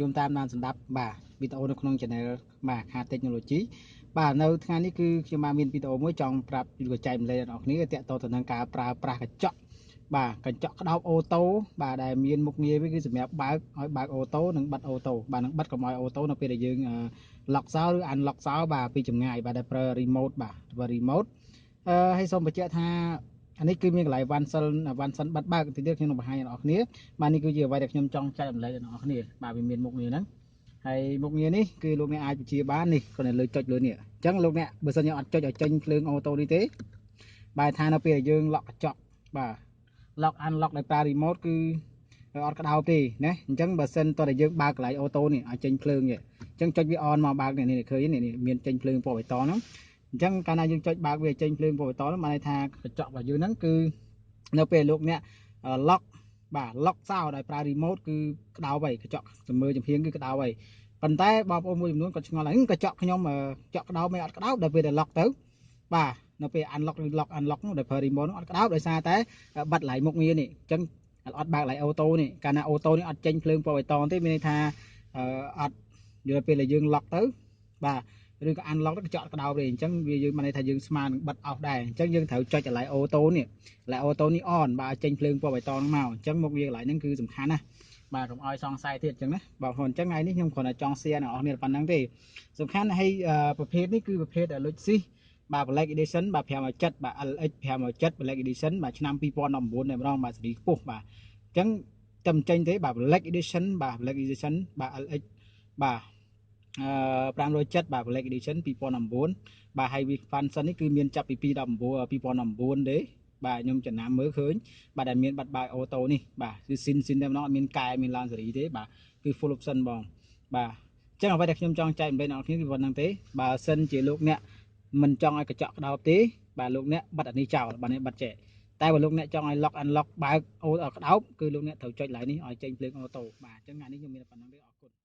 យមតាមដានសម្ដាប់បាទវីដេអូនៅក្នុង channel បាទខា technology បាទនៅថ្ងៃនេះគឺខ្ញុំបានមានវីដេអូមួយចង់ប្រាប់ឬក៏ចែកម្លែកដល់អ្នកគ្នាទាក់ទងទៅនឹងការប្រើប្រាស់កញ្ចក់បាទកញ្ចក់ក្តោបអូតូបាទដែលមានមុខងារវាគឺសម្រាប់បើកឲ្យបើកអូតូនិងបិទអូតូបាទនឹងបិទកុំឲ្យអូតូនៅពេលដែលយើង lock សោឬ unlock សោបាទពីចម្ងាយបាទដែលប្រើ remote បាទប្រើ remote ហើយសូមបញ្ជាក់ថាអានេះគឺមានកន្លែងវ៉ាន់សិនបិទបើកទីទៀតខ្ញុំនឹងបង្ហាញដល់អ្នកគ្នាបាទនេះគឺជាអ្វីដែលខ្ញុំចង់ចែកម្លែកដល់អ្នកគ្នាបាទវាមានមុខងារហ្នឹងហើយមុខងារនេះគឺលោកអ្នកអាចបញ្ជាបាននេះគាត់នៅលើចុចលើនេះអញ្ចឹងលោកអ្នកបើសិនជាអត់ចុចឲ្យចេញភ្លើងអូតូនេះទេបាទថានៅពេលដែលយើង lock កញ្ចក់បាទ lock unlock ដោយប្រើ remote គឺអត់ក្តោបទេណាអញ្ចឹងបើសិនតើយើងបើកកន្លែងអូតូនេះឲ្យចេញភ្លើងទេអញ្ចឹងចុចវា on មកបើកនេះឃើញនេះមានចេញភ្លើងពណ៌បៃតងហ្នឹងអញ្ចឹងកាលណាយើងចុចបើកវាចេញភ្លើងពណ៌បៃតងហ្នឹងបានន័យថាកញ្ចក់របស់យើងហ្នឹងគឺនៅពេលលោកអ្នក lock បាទ lock សោដោយប្រើ remote គឺក្តោបហើយកញ្ចក់ជំរឿចំហៀងគឺក្តោបហើយប៉ុន្តែបងប្អូនមួយចំនួនគាត់ឆ្ងល់ហើយកញ្ចក់ខ្ញុំកញ្ចក់ក្តោបមិនអត់ក្តោបដល់ពេលដែល lock ទៅបាទនៅពេល unlock ឬ lock unlock នោះដោយប្រើ remote នោះអត់ក្តោបដោយសារតែបាត់ឡៃមុខងារនេះអញ្ចឹងអត់បើកឡៃអូតូនេះកាលណាអូតូនេះអត់ចេញភ្លើងពណ៌បៃតងទេមានន័យថាអត់ដល់ពេលដែលយើង lock ទៅបាទឬក៏ unlock ទៅកញ្ចក់ក្តោបទេអញ្ចឹងវាយើងបានន័យថាយើងស្មើនឹងបិទអស់ដែរអញ្ចឹងយើងត្រូវចុចកន្លែងអូតូនេះកន្លែងអូតូនេះ on បាទចេញភ្លើងពណ៌បៃតងមកអញ្ចឹងមុខវាកន្លែងហ្នឹងគឺសំខាន់ណាបាទកុំឲ្យសង្ស័យទៀតអញ្ចឹងណាបងប្អូនអញ្ចឹងថ្ងៃនេះខ្ញុំគ្រាន់តែចង់ share ដល់អ្នកនេះប៉ុណ្្នឹងទេសំខាន់ហើយប្រភេទនេះគឺប្រភេទ Luxis បាទ Black Edition បាទ570បាទ LX 570 Black Edition បាទឆ្នាំ2019តែម្ដងបាទស៊េរីខ្ពស់បាទអញ្ចឹងតែមិនចេញទេបាទ Black Edition បាទ Black Edition បាទ LX បាទ570បាទ Black Edition 2019បាទហើយ function នេះគឺមានចាប់ពី2019ទេបាទខ្ញុំចំណាំមើលឃើញបាទដែលមានបាត់បើកអូតូនេះបាទគឺស៊ីនតែម្ដងអត់មានកែមានឡើងស៊េរីទេបាទគឺ full option បងបាទអញ្ចឹងអ្វីដែលខ្ញុំចង់ចែកម្លែកដល់អ្នកគ្នាគឺប៉ុណ្្នឹងទេបើសិនជាលោកអ្នកមិនចង់ឲ្យកញ្ចក់ក្តោបទេបាទលោកអ្នកបិទអានេះចោលបាទនេះបិទចេះតែបើលោកអ្នកចង់ឲ្យ lock unlock បើកអូក្តោបគឺលោកអ្នកត្រូវចុចឡើងនេះឲ្យចេញភ្លើងអូតូបាទអញ្ចឹងថ្ងៃនេះខ្ញុំមានប៉ុណ្្នឹងទេអរគុណ